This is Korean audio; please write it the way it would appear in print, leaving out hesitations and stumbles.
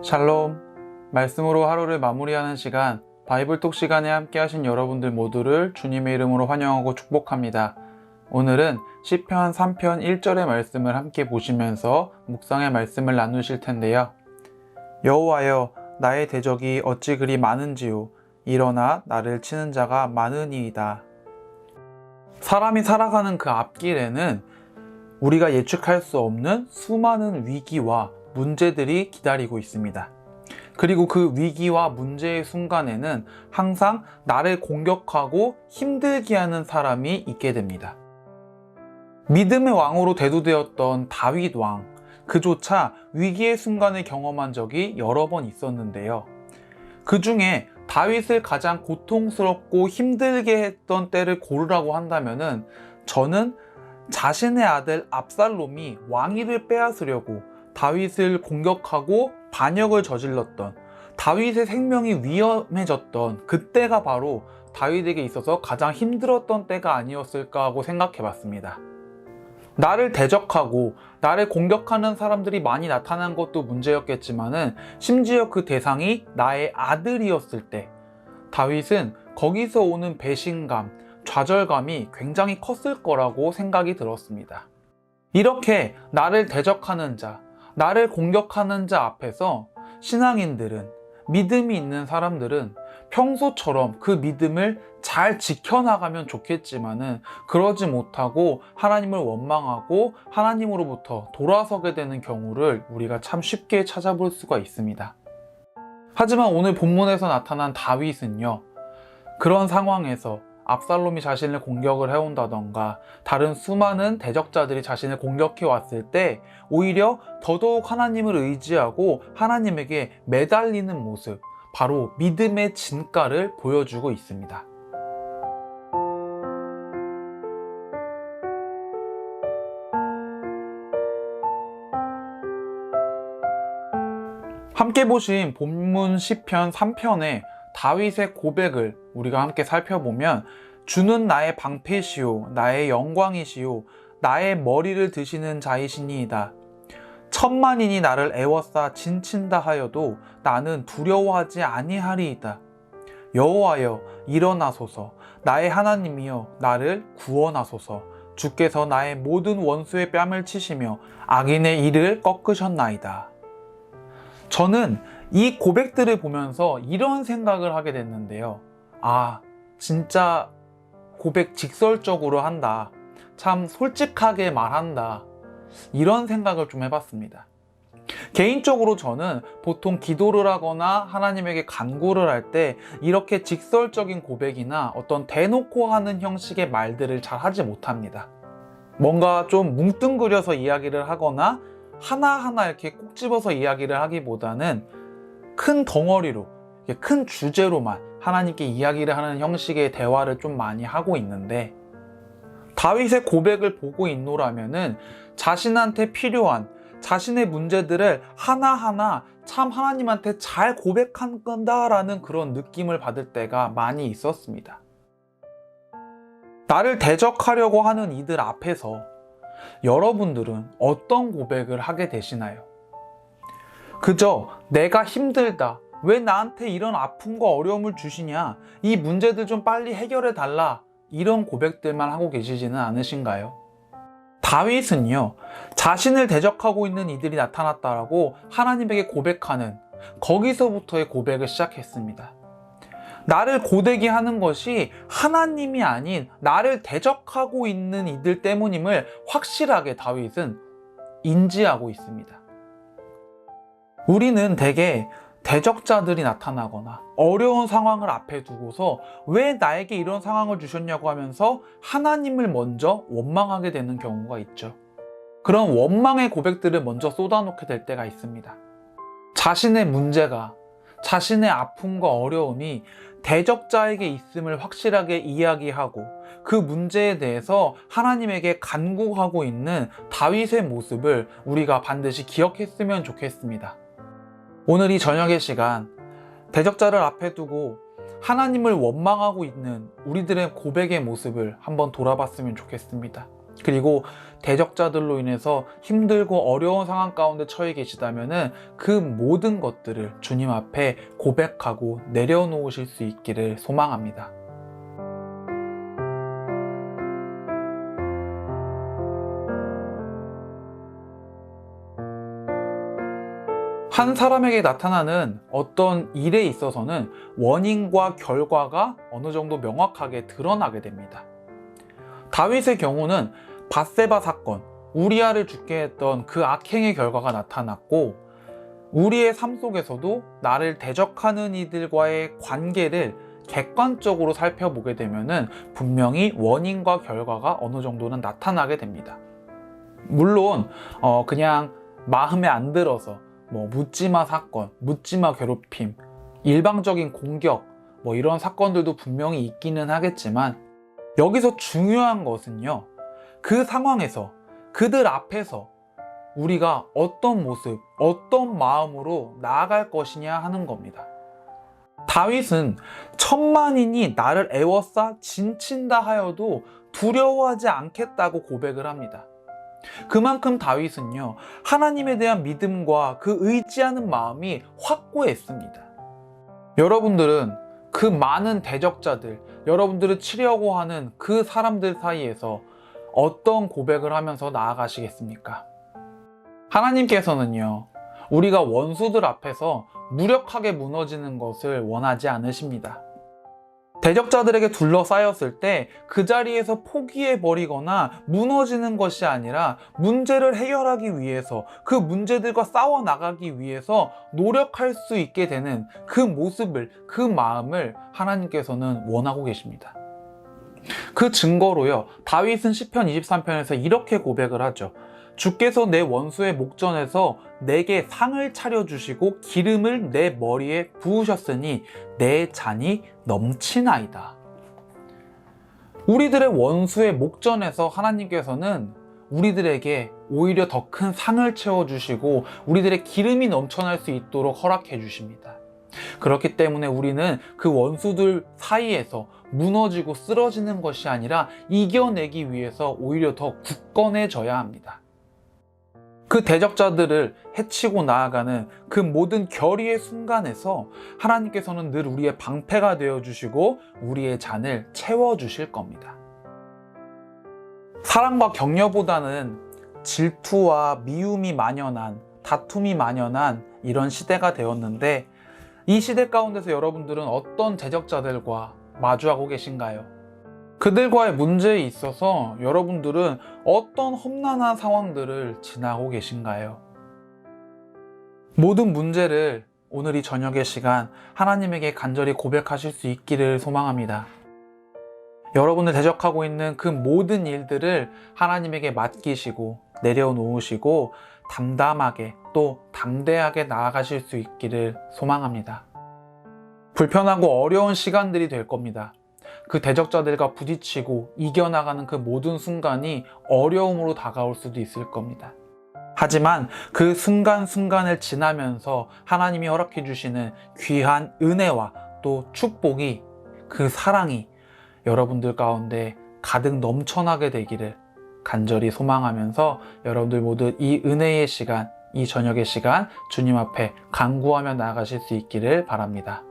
샬롬, 말씀으로 하루를 마무리하는 시간, 바이블톡 시간에 함께 하신 여러분들 모두를 주님의 이름으로 환영하고 축복합니다. 오늘은 시편 3편 1절의 말씀을 함께 보시면서 묵상의 말씀을 나누실 텐데요. 여호와여, 나의 대적이 어찌 그리 많은지요. 일어나 나를 치는 자가 많으니이다. 사람이 살아가는 그 앞길에는 우리가 예측할 수 없는 수많은 위기와 문제들이 기다리고 있습니다. 그리고 그 위기와 문제의 순간에는 항상 나를 공격하고 힘들게 하는 사람이 있게 됩니다. 믿음의 왕으로 대두되었던 다윗 왕, 그조차 위기의 순간을 경험한 적이 여러 번 있었는데요. 그 중에 다윗을 가장 고통스럽고 힘들게 했던 때를 고르라고 한다면은 저는 자신의 아들 압살롬이 왕위를 빼앗으려고 다윗을 공격하고 반역을 저질렀던, 다윗의 생명이 위험해졌던 그때가 바로 다윗에게 있어서 가장 힘들었던 때가 아니었을까 하고 생각해 봤습니다. 나를 대적하고 나를 공격하는 사람들이 많이 나타난 것도 문제였겠지만은 심지어 그 대상이 나의 아들이었을 때 다윗은 거기서 오는 배신감, 좌절감이 굉장히 컸을 거라고 생각이 들었습니다. 이렇게 나를 대적하는 자, 나를 공격하는 자 앞에서 신앙인들은, 믿음이 있는 사람들은 평소처럼 그 믿음을 잘 지켜나가면 좋겠지만은 그러지 못하고 하나님을 원망하고 하나님으로부터 돌아서게 되는 경우를 우리가 참 쉽게 찾아볼 수가 있습니다. 하지만 오늘 본문에서 나타난 다윗은요, 그런 상황에서 압살롬이 자신을 공격을 해온다던가 다른 수많은 대적자들이 자신을 공격해 왔을 때 오히려 더더욱 하나님을 의지하고 하나님에게 매달리는 모습, 바로 믿음의 진가를 보여주고 있습니다. 함께 보신 본문 시편 3편의 다윗의 고백을 우리가 함께 살펴보면, 주는 나의 방패시오, 나의 영광이시오, 나의 머리를 드시는 자이시니이다. 천만인이 나를 애워싸 진친다 하여도 나는 두려워하지 아니하리이다. 여호와여, 일어나소서. 나의 하나님이여, 나를 구원하소서. 주께서 나의 모든 원수의 뺨을 치시며 악인의 이를 꺾으셨나이다. 저는 이 고백들을 보면서 이런 생각을 하게 됐는데요. 진짜 고백 직설적으로 한다. 참 솔직하게 말한다. 이런 생각을 좀 해봤습니다. 개인적으로 저는 보통 기도를 하거나 하나님에게 간구를 할 때 이렇게 직설적인 고백이나 어떤 대놓고 하는 형식의 말들을 잘 하지 못합니다. 뭔가 좀 뭉뚱그려서 이야기를 하거나 하나하나 이렇게 꼭 집어서 이야기를 하기보다는 큰 덩어리로, 큰 주제로만 하나님께 이야기를 하는 형식의 대화를 좀 많이 하고 있는데, 다윗의 고백을 보고 있노라면은 자신한테 필요한 자신의 문제들을 하나하나 참 하나님한테 잘 고백한 건다라는 그런 느낌을 받을 때가 많이 있었습니다. 나를 대적하려고 하는 이들 앞에서 여러분들은 어떤 고백을 하게 되시나요? 그저 내가 힘들다, 왜 나한테 이런 아픔과 어려움을 주시냐, 이 문제들 좀 빨리 해결해 달라, 이런 고백들만 하고 계시지는 않으신가요? 다윗은요, 자신을 대적하고 있는 이들이 나타났다라고 하나님에게 고백하는, 거기서부터의 고백을 시작했습니다. 나를 고되게 하는 것이 하나님이 아닌 나를 대적하고 있는 이들 때문임을 확실하게 다윗은 인지하고 있습니다. 우리는 대개 대적자들이 나타나거나 어려운 상황을 앞에 두고서 왜 나에게 이런 상황을 주셨냐고 하면서 하나님을 먼저 원망하게 되는 경우가 있죠. 그런 원망의 고백들을 먼저 쏟아놓게 될 때가 있습니다. 자신의 문제가, 자신의 아픔과 어려움이 대적자에게 있음을 확실하게 이야기하고 그 문제에 대해서 하나님에게 간구하고 있는 다윗의 모습을 우리가 반드시 기억했으면 좋겠습니다. 오늘 이 저녁의 시간, 대적자를 앞에 두고 하나님을 원망하고 있는 우리들의 고백의 모습을 한번 돌아봤으면 좋겠습니다. 그리고 대적자들로 인해서 힘들고 어려운 상황 가운데 처해 계시다면은 그 모든 것들을 주님 앞에 고백하고 내려놓으실 수 있기를 소망합니다. 한 사람에게 나타나는 어떤 일에 있어서는 원인과 결과가 어느 정도 명확하게 드러나게 됩니다. 다윗의 경우는 밧세바 사건, 우리아를 죽게 했던 그 악행의 결과가 나타났고, 우리의 삶 속에서도 나를 대적하는 이들과의 관계를 객관적으로 살펴보게 되면은 분명히 원인과 결과가 어느 정도는 나타나게 됩니다. 물론 그냥 마음에 안 들어서 묻지마 사건, 묻지마 괴롭힘, 일방적인 공격 이런 사건들도 분명히 있기는 하겠지만, 여기서 중요한 것은요, 그 상황에서 그들 앞에서 우리가 어떤 모습, 어떤 마음으로 나아갈 것이냐 하는 겁니다. 다윗은 천만인이 나를 애워싸 진친다 하여도 두려워하지 않겠다고 고백을 합니다. 그만큼 다윗은요, 하나님에 대한 믿음과 그 의지하는 마음이 확고했습니다. 여러분들은 그 많은 대적자들, 여러분들을 치려고 하는 그 사람들 사이에서 어떤 고백을 하면서 나아가시겠습니까? 하나님께서는요, 우리가 원수들 앞에서 무력하게 무너지는 것을 원하지 않으십니다. 대적자들에게 둘러싸였을 때 그 자리에서 포기해버리거나 무너지는 것이 아니라 문제를 해결하기 위해서, 그 문제들과 싸워나가기 위해서 노력할 수 있게 되는 그 모습을, 그 마음을 하나님께서는 원하고 계십니다. 그 증거로요, 다윗은 시편 23편에서 이렇게 고백을 하죠. 주께서 내 원수의 목전에서 내게 상을 차려주시고 기름을 내 머리에 부으셨으니 내 잔이 넘치나이다. 우리들의 원수의 목전에서 하나님께서는 우리들에게 오히려 더 큰 상을 채워주시고 우리들의 기름이 넘쳐날 수 있도록 허락해 주십니다. 그렇기 때문에 우리는 그 원수들 사이에서 무너지고 쓰러지는 것이 아니라 이겨내기 위해서 오히려 더 굳건해져야 합니다. 그 대적자들을 해치고 나아가는 그 모든 결의의 순간에서 하나님께서는 늘 우리의 방패가 되어주시고 우리의 잔을 채워주실 겁니다. 사랑과 격려보다는 질투와 미움이 만연한, 다툼이 만연한 이런 시대가 되었는데, 이 시대 가운데서 여러분들은 어떤 대적자들과 마주하고 계신가요? 그들과의 문제에 있어서 여러분들은 어떤 험난한 상황들을 지나고 계신가요? 모든 문제를 오늘 이 저녁의 시간 하나님에게 간절히 고백하실 수 있기를 소망합니다. 여러분을 대적하고 있는 그 모든 일들을 하나님에게 맡기시고 내려놓으시고 담담하게 또 담대하게 나아가실 수 있기를 소망합니다. 불편하고 어려운 시간들이 될 겁니다. 그 대적자들과 부딪히고 이겨나가는 그 모든 순간이 어려움으로 다가올 수도 있을 겁니다. 하지만 그 순간순간을 지나면서 하나님이 허락해 주시는 귀한 은혜와 또 축복이, 그 사랑이 여러분들 가운데 가득 넘쳐나게 되기를 간절히 소망하면서 여러분들 모두 이 은혜의 시간, 이 저녁의 시간 주님 앞에 간구하며 나아가실 수 있기를 바랍니다.